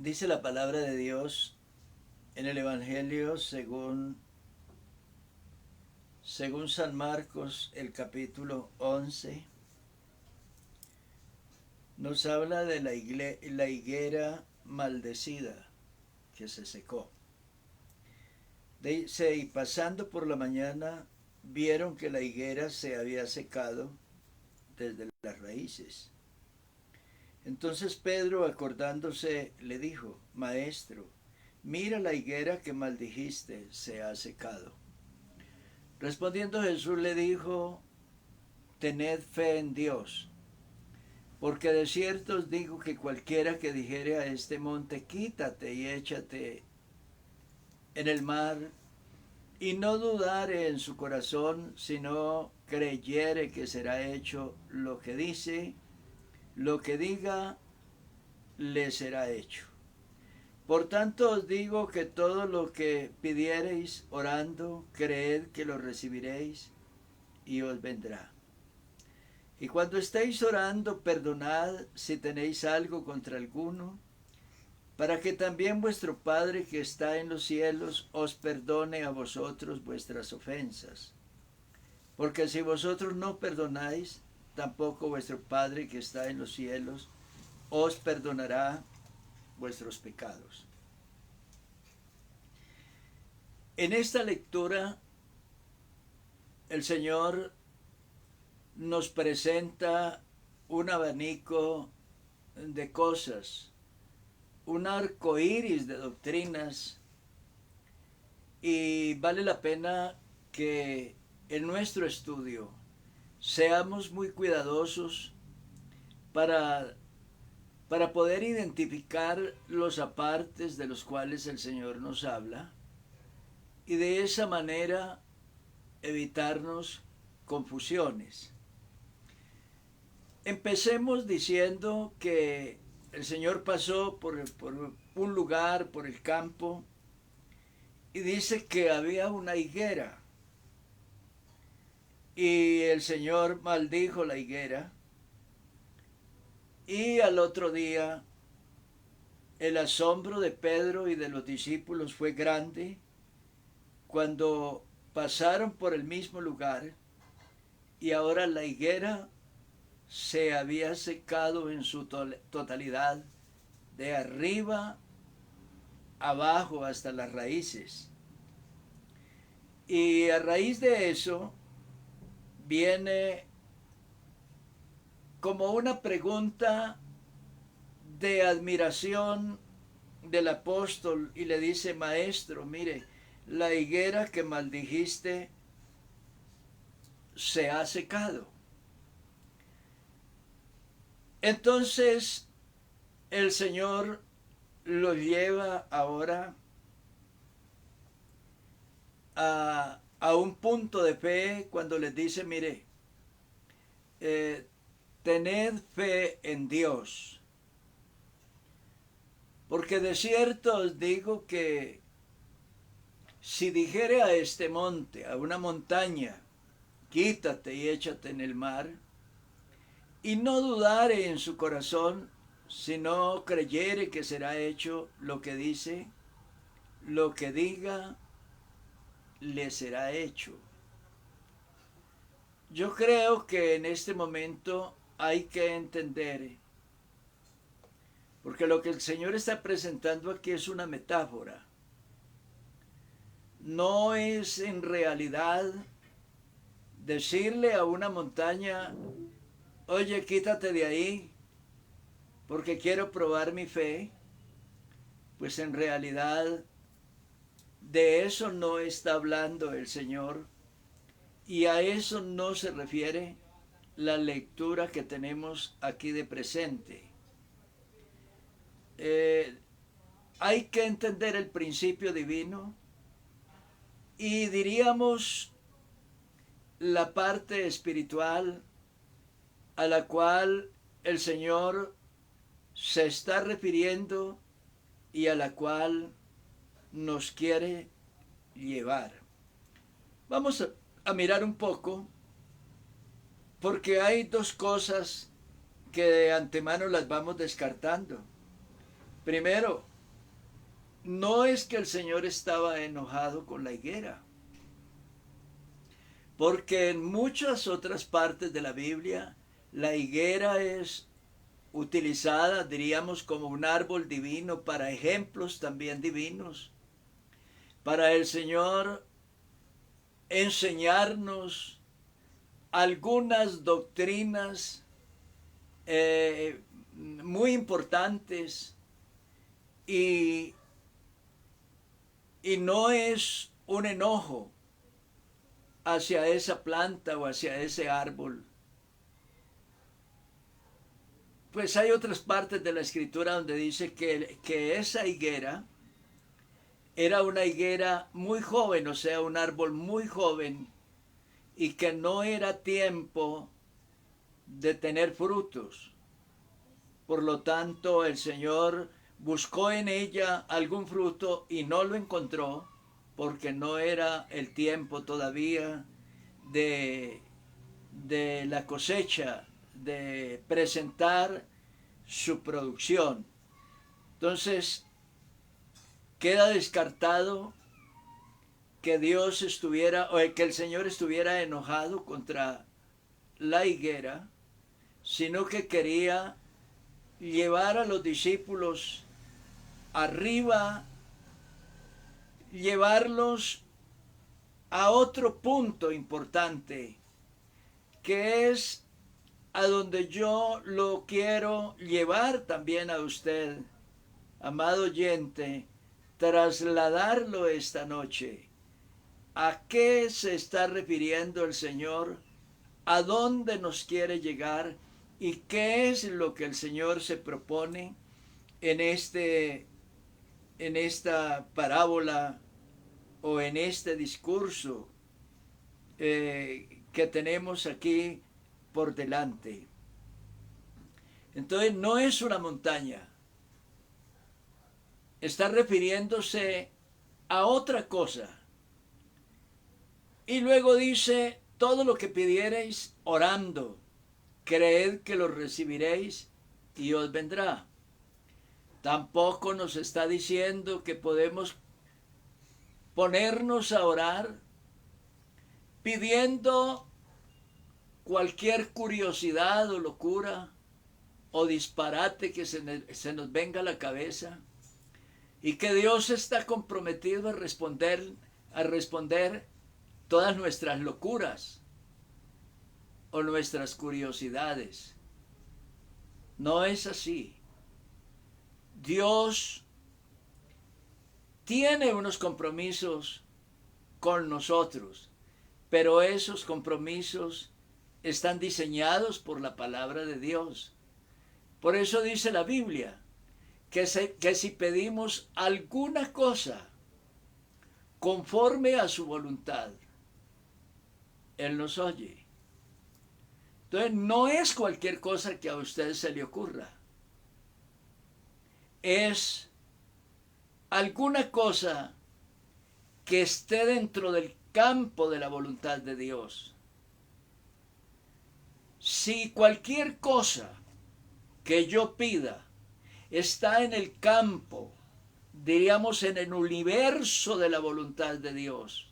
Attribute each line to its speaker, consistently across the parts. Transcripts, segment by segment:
Speaker 1: Dice la palabra de Dios en el Evangelio según San Marcos, el capítulo 11, nos habla de la higuera maldecida que se secó. Dice, y pasando por la mañana, vieron que la higuera se había secado desde las raíces. Entonces Pedro, acordándose, le dijo, Maestro, mira la higuera que maldijiste, se ha secado. Respondiendo Jesús le dijo, tened fe en Dios, porque de cierto os digo que cualquiera que dijere a este monte, quítate y échate en el mar, y no dudare en su corazón, sino creyere que será hecho lo que dice, lo que diga, le será hecho. Por tanto os digo que todo lo que pidiereis orando, creed que lo recibiréis y os vendrá. Y cuando estéis orando, perdonad si tenéis algo contra alguno, para que también vuestro Padre que está en los cielos os perdone a vosotros vuestras ofensas. Porque si vosotros no perdonáis, tampoco vuestro Padre que está en los cielos os perdonará vuestros pecados. En esta lectura, el Señor nos presenta un abanico de cosas, un arco iris de doctrinas, y vale la pena que en nuestro estudio seamos muy cuidadosos para poder identificar los apartes de los cuales el Señor nos habla y de esa manera evitarnos confusiones. Empecemos diciendo que el Señor pasó por un lugar, por el campo, y dice que había una higuera. Y el Señor maldijo la higuera. Y al otro día el asombro de Pedro y de los discípulos fue grande cuando pasaron por el mismo lugar y ahora la higuera se había secado en su totalidad, de arriba abajo hasta las raíces. Y a raíz de eso viene como una pregunta de admiración del apóstol y le dice, Maestro, mire, la higuera que maldijiste se ha secado. Entonces el Señor lo lleva ahora a un punto de fe cuando les dice, mire, tened fe en Dios, porque de cierto os digo que si dijere a este monte, a una montaña, quítate y échate en el mar, y no dudare en su corazón, sino creyere que será hecho lo que dice, lo que diga, le será hecho. Yo creo que en este momento hay que entender, porque lo que el Señor está presentando aquí es una metáfora. No es en realidad decirle a una montaña, oye, quítate de ahí, porque quiero probar mi fe. Pues en realidad de eso no está hablando el Señor, y a eso no se refiere la lectura que tenemos aquí de presente. Hay que entender el principio divino y diríamos la parte espiritual a la cual el Señor se está refiriendo y a la cual nos quiere llevar. Vamos a mirar un poco, porque hay dos cosas que de antemano las vamos descartando. Primero, no es que el Señor estaba enojado con la higuera, porque en muchas otras partes de la Biblia la higuera es utilizada, diríamos, como un árbol divino para ejemplos también divinos, para el Señor enseñarnos algunas doctrinas muy importantes y, y no es un enojo hacia esa planta o hacia ese árbol. Pues hay otras partes de la escritura donde dice que esa higuera era una higuera muy joven, o sea, un árbol muy joven, y que no era tiempo de tener frutos. Por lo tanto, el Señor buscó en ella algún fruto y no lo encontró, porque no era el tiempo todavía de la cosecha, de presentar su producción. Entonces, queda descartado que Dios estuviera, o que el Señor estuviera enojado contra la higuera, sino que quería llevar a los discípulos arriba, llevarlos a otro punto importante, que es a donde yo lo quiero llevar también a usted, amado oyente, trasladarlo esta noche. ¿A qué se está refiriendo el Señor? ¿A dónde nos quiere llegar? ¿Y qué es lo que el Señor se propone en esta parábola o en este discurso que tenemos aquí por delante? Entonces no es una montaña, está refiriéndose a otra cosa. Y luego dice, todo lo que pidiereis orando, creed que lo recibiréis y os vendrá. Tampoco nos está diciendo que podemos ponernos a orar pidiendo cualquier curiosidad o locura o disparate que se nos venga a la cabeza, y que Dios está comprometido a responder todas nuestras locuras o nuestras curiosidades. No es así. Dios tiene unos compromisos con nosotros, pero esos compromisos están diseñados por la palabra de Dios. Por eso dice la Biblia que si pedimos alguna cosa conforme a su voluntad, Él nos oye. Entonces no es cualquier cosa que a usted se le ocurra. Es alguna cosa que esté dentro del campo de la voluntad de Dios. Si cualquier cosa que yo pida está en el campo, diríamos en el universo de la voluntad de Dios,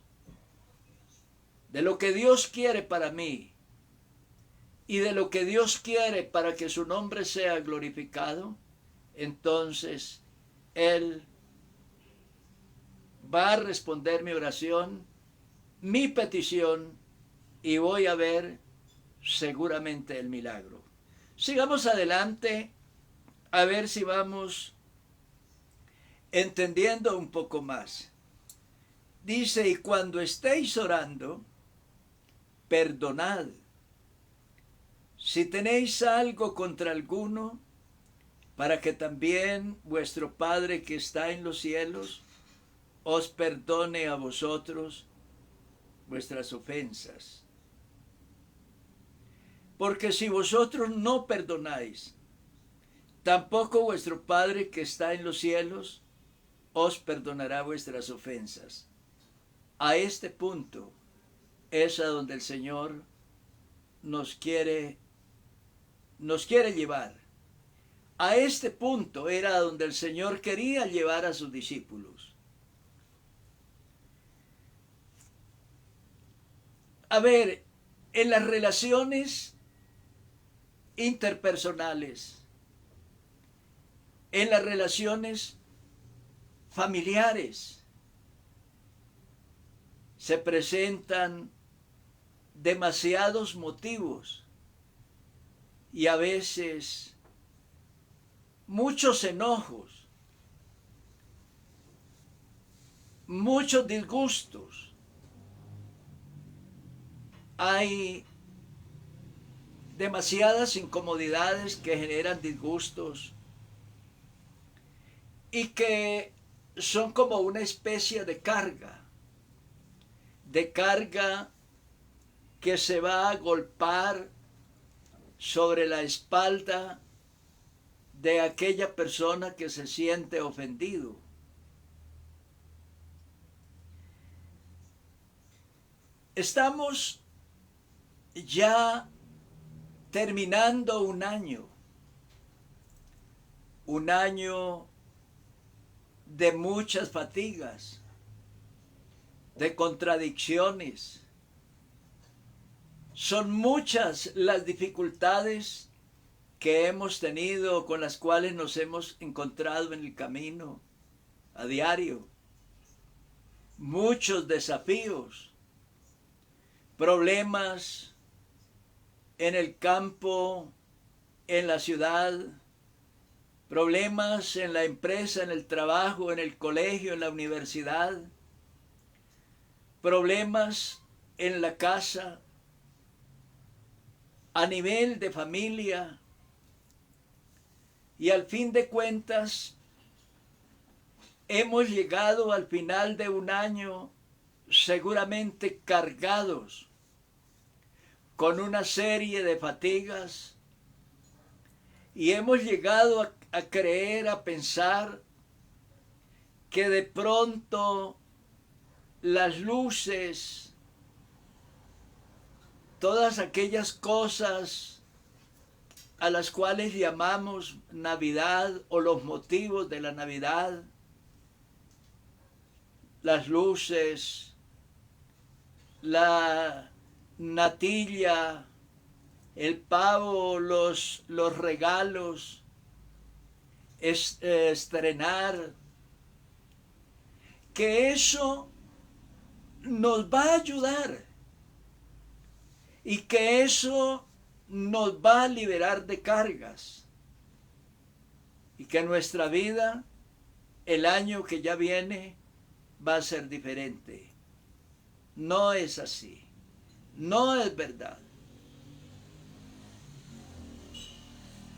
Speaker 1: de lo que Dios quiere para mí y de lo que Dios quiere para que su nombre sea glorificado, entonces Él va a responder mi oración, mi petición, y voy a ver seguramente el milagro. Sigamos adelante a ver si vamos entendiendo un poco más. Dice, y cuando estéis orando, perdonad. Si tenéis algo contra alguno, para que también vuestro Padre que está en los cielos os perdone a vosotros vuestras ofensas. Porque si vosotros no perdonáis, tampoco vuestro Padre que está en los cielos os perdonará vuestras ofensas. A este punto es a donde el Señor nos quiere llevar. A este punto era donde el Señor quería llevar a sus discípulos. A ver, en las relaciones interpersonales, en las relaciones familiares, se presentan demasiados motivos y a veces muchos enojos, muchos disgustos. Hay demasiadas incomodidades que generan disgustos y que son como una especie de carga que se va a golpear sobre la espalda de aquella persona que se siente ofendido. Estamos ya terminando un año de muchas fatigas, de contradicciones. Son muchas las dificultades que hemos tenido, con las cuales nos hemos encontrado en el camino a diario. Muchos desafíos, problemas en el campo, en la ciudad, problemas en la empresa, en el trabajo, en el colegio, en la universidad, problemas en la casa, a nivel de familia, y al fin de cuentas hemos llegado al final de un año seguramente cargados con una serie de fatigas, y hemos llegado a creer, a pensar que de pronto las luces, todas aquellas cosas a las cuales llamamos Navidad, o los motivos de la Navidad, las luces, la natilla, el pavo, los regalos, estrenar, que eso nos va a ayudar y que eso nos va a liberar de cargas, y que nuestra vida, el año que ya viene, va a ser diferente. No es así, no es verdad.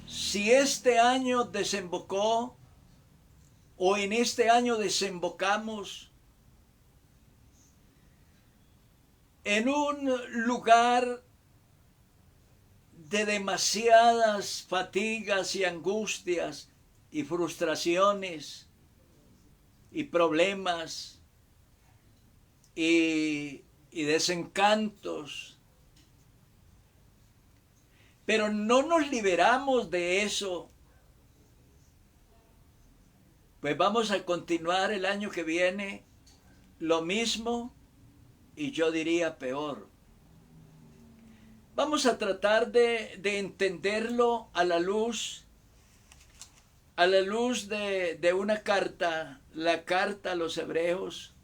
Speaker 1: Si este año desembocó, o en este año desembocamos en un lugar de demasiadas fatigas y angustias y frustraciones y problemas y desencantos, pero no nos liberamos de eso, pues vamos a continuar el año que viene lo mismo, y yo diría peor. Vamos a tratar de entenderlo a la luz de una carta, la carta a los Hebreos,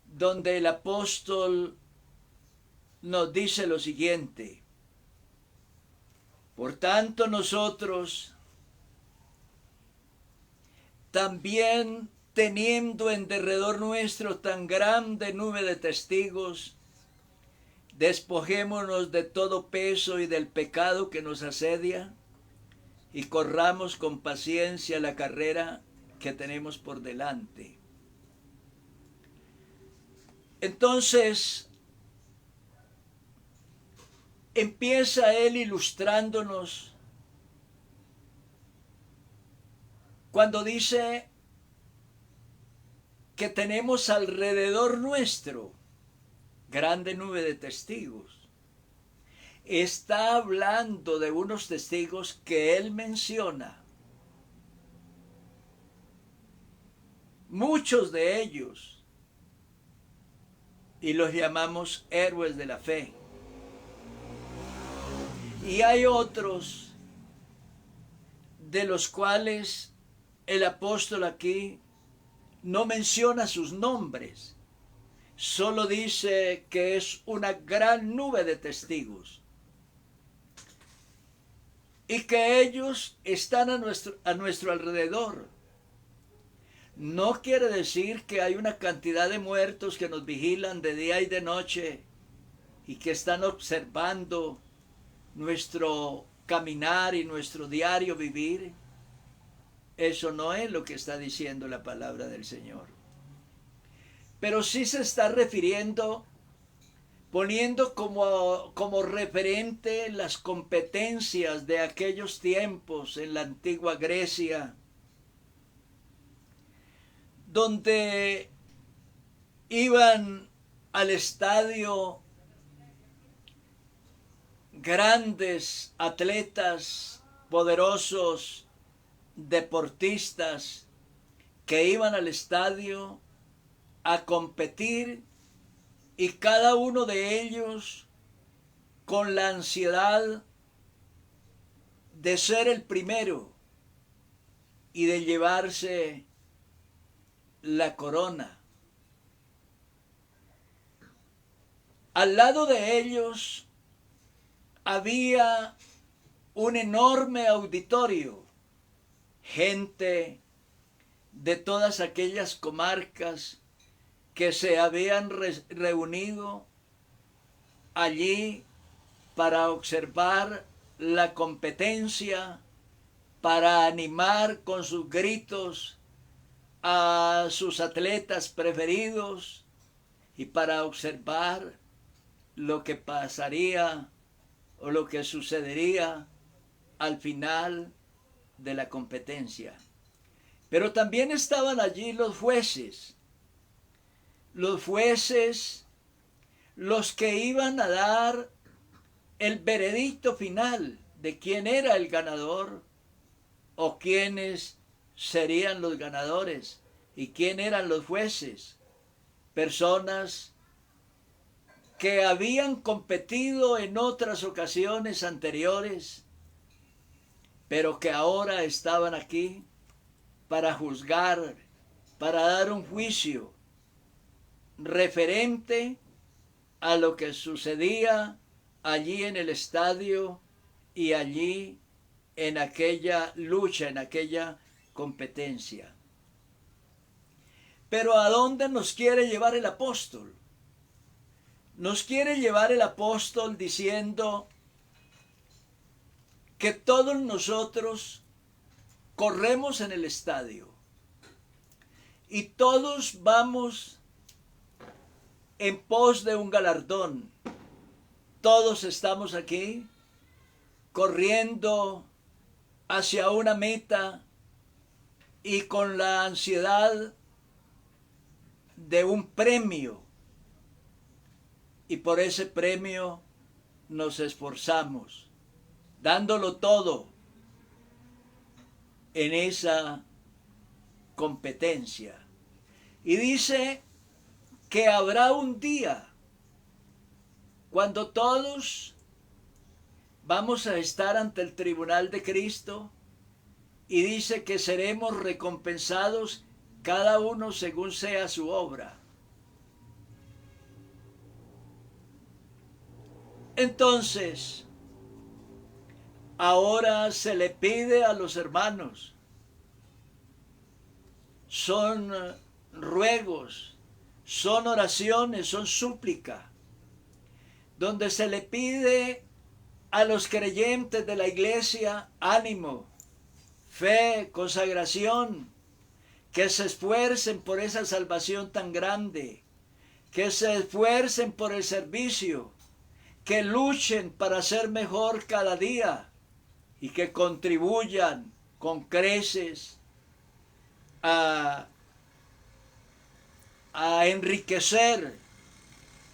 Speaker 1: donde el apóstol nos dice lo siguiente: por tanto nosotros, también teniendo en derredor nuestro tan grande nube de testigos, despojémonos de todo peso y del pecado que nos asedia, y corramos con paciencia la carrera que tenemos por delante. Entonces, empieza él ilustrándonos cuando dice que tenemos alrededor nuestro grande nube de testigos. está hablando de unos testigos que él menciona. Muchos de ellos, y los llamamos héroes de la fe. Y hay otros de los cuales el apóstol aquí no menciona sus nombres, solo dice que es una gran nube de testigos y que ellos están a nuestro alrededor. No quiere decir que hay una cantidad de muertos que nos vigilan de día y de noche y que están observando nuestro caminar y nuestro diario vivir. Eso no es lo que está diciendo la palabra del Señor. Pero sí se está refiriendo, poniendo como referente las competencias de aquellos tiempos en la antigua Grecia, donde iban al estadio grandes atletas, poderosos, deportistas, que iban al estadio a competir, y cada uno de ellos con la ansiedad de ser el primero y de llevarse la corona. Al lado de ellos había un enorme auditorio, gente de todas aquellas comarcas que se habían reunido allí para observar la competencia, para animar con sus gritos a sus atletas preferidos y para observar lo que pasaría o lo que sucedería al final de la competencia. Pero también estaban allí los jueces, los que iban a dar el veredicto final de quién era el ganador o quiénes serían los ganadores y quién eran los jueces. Personas que habían competido en otras ocasiones anteriores, pero que ahora estaban aquí para juzgar, para dar un juicio referente a lo que sucedía allí en el estadio y allí en aquella lucha, en aquella competencia. Pero ¿a dónde nos quiere llevar el apóstol? Nos quiere llevar el apóstol diciendo que todos nosotros corremos en el estadio y todos vamos en pos de un galardón. Todos estamos aquí corriendo hacia una meta y con la ansiedad de un premio. Y por ese premio nos esforzamos, dándolo todo en esa competencia. Y dice que habrá un día cuando todos vamos a estar ante el tribunal de Cristo, y dice que seremos recompensados cada uno según sea su obra. Entonces, ahora se le pide a los hermanos, son ruegos, son oraciones, son súplica, donde se le pide a los creyentes de la iglesia ánimo, fe, consagración, que se esfuercen por esa salvación tan grande, que se esfuercen por el servicio, que luchen para ser mejor cada día y que contribuyan con creces a enriquecer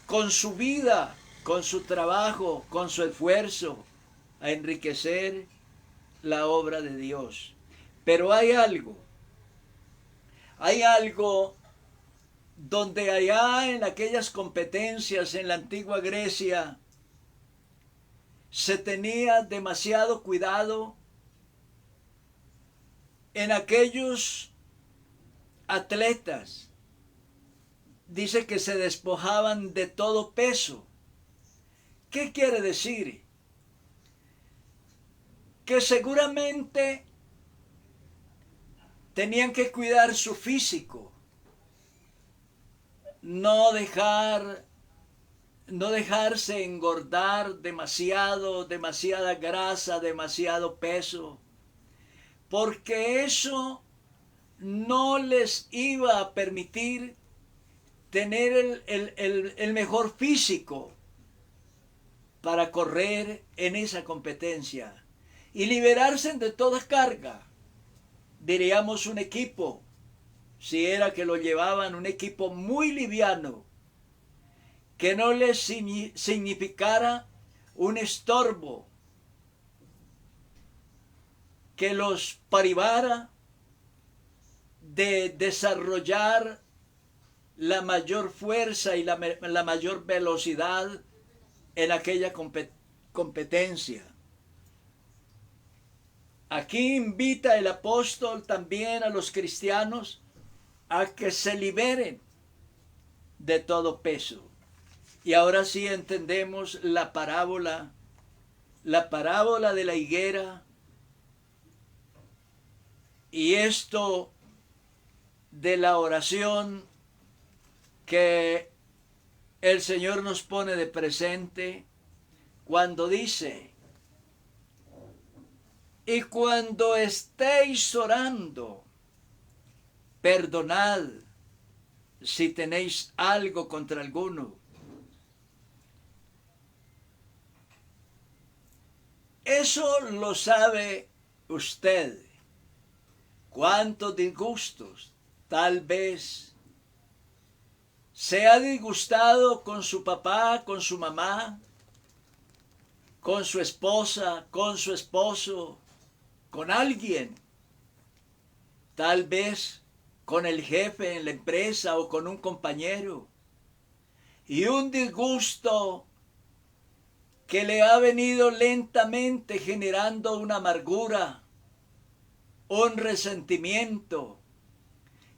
Speaker 1: con su vida con su trabajo, con su esfuerzo, a enriquecer la obra de Dios. Pero hay algo donde allá en aquellas competencias en la antigua Grecia se tenía demasiado cuidado en aquellos atletas. Dice que se despojaban de todo peso. ¿Qué quiere decir? Que seguramente tenían que cuidar su físico, no dejarse engordar demasiada grasa, demasiado peso, porque eso no les iba a permitir tener el mejor físico para correr en esa competencia y liberarse de toda carga. Diríamos un equipo, si era que lo llevaban, un equipo muy liviano, que no les significara un estorbo, que los privara de desarrollar la mayor fuerza y la mayor velocidad en aquella competencia. Aquí invita el apóstol también a los cristianos a que se liberen de todo peso. Y ahora sí entendemos la parábola de la higuera, y esto de la oración que el Señor nos pone de presente cuando dice: y cuando estéis orando, perdonad si tenéis algo contra alguno. Eso lo sabe usted. ¿Cuántos disgustos tal vez se ha disgustado con su papá, con su mamá, con su esposa, con su esposo, con alguien? Tal vez con el jefe en la empresa o con un compañero. Y un disgusto que le ha venido lentamente generando una amargura, un resentimiento,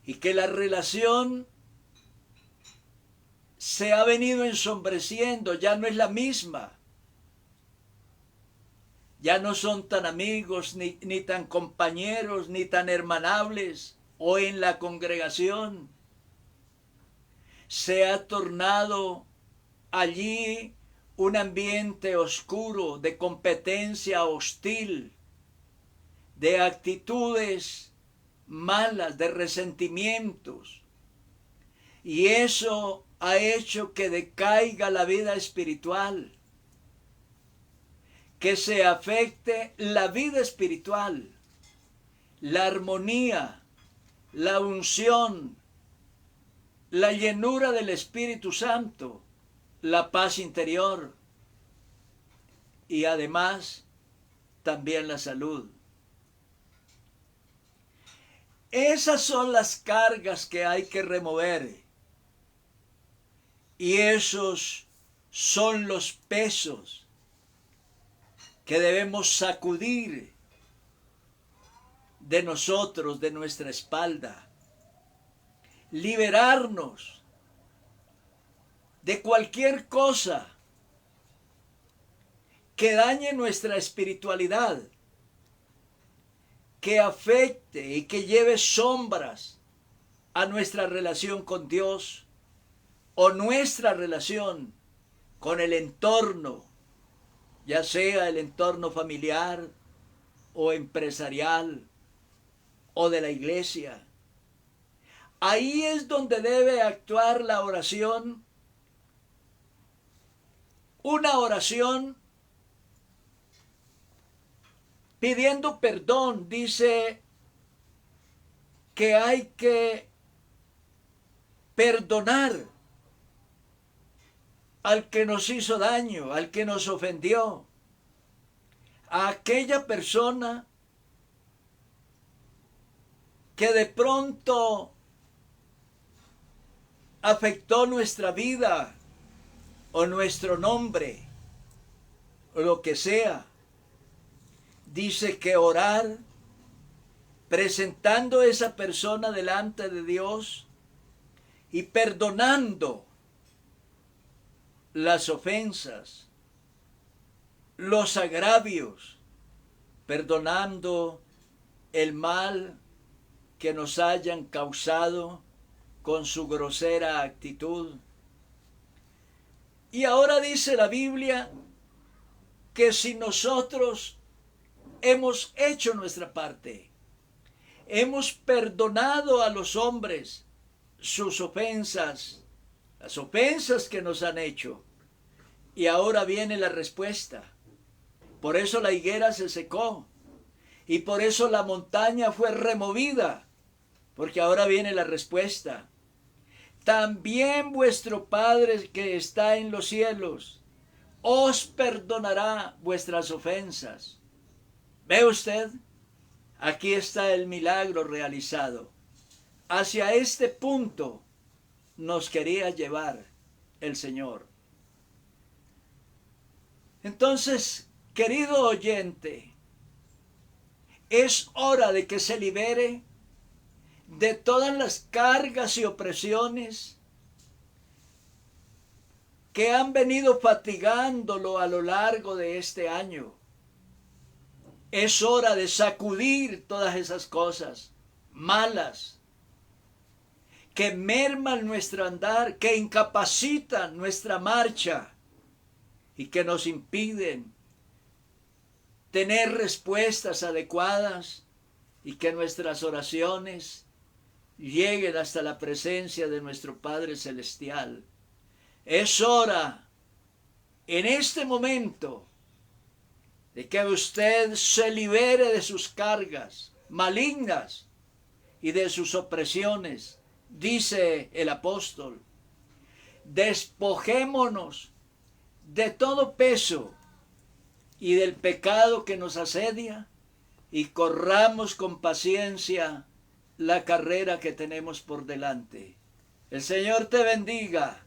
Speaker 1: y que la relación se ha venido ensombreciendo, ya no es la misma. Ya no son tan amigos, ni tan compañeros, ni tan hermanables, o en la congregación. Se ha tornado allí un ambiente oscuro, de competencia hostil, de actitudes malas, de resentimientos. Y eso ha hecho que decaiga la vida espiritual, que se afecte la vida espiritual, la armonía, la unción, la llenura del Espíritu Santo, la paz interior y además también la salud. Esas son las cargas que hay que remover, y esos son los pesos que debemos sacudir de nosotros, de nuestra espalda. Liberarnos de cualquier cosa que dañe nuestra espiritualidad, que afecte y que lleve sombras a nuestra relación con Dios o nuestra relación con el entorno, ya sea el entorno familiar o empresarial o de la iglesia. Ahí es donde debe actuar la oración, una oración pidiendo perdón. Dice que hay que perdonar al que nos hizo daño, al que nos ofendió, a aquella persona que de pronto afectó nuestra vida o nuestro nombre o lo que sea. Dice que orar presentando a esa persona delante de Dios y perdonando las ofensas, los agravios, perdonando el mal que nos hayan causado con su grosera actitud. Y ahora dice la Biblia que si nosotros hemos hecho nuestra parte, hemos perdonado a los hombres sus ofensas, las ofensas que nos han hecho, y ahora viene la respuesta. Por eso la higuera se secó, y por eso la montaña fue removida, porque ahora viene la respuesta. También vuestro Padre que está en los cielos os perdonará vuestras ofensas. ¿Ve usted? Aquí está el milagro realizado. Hacia este punto nos quería llevar el Señor. Entonces, querido oyente, es hora de que se libere de todas las cargas y opresiones que han venido fatigándolo a lo largo de este año. Es hora de sacudir todas esas cosas malas que merman nuestro andar, que incapacitan nuestra marcha y que nos impiden tener respuestas adecuadas y que nuestras oraciones lleguen hasta la presencia de nuestro Padre Celestial. Es hora, en este momento, de que usted se libere de sus cargas malignas y de sus opresiones. Dice el apóstol, despojémonos de todo peso y del pecado que nos asedia y corramos con paciencia la carrera que tenemos por delante. El Señor te bendiga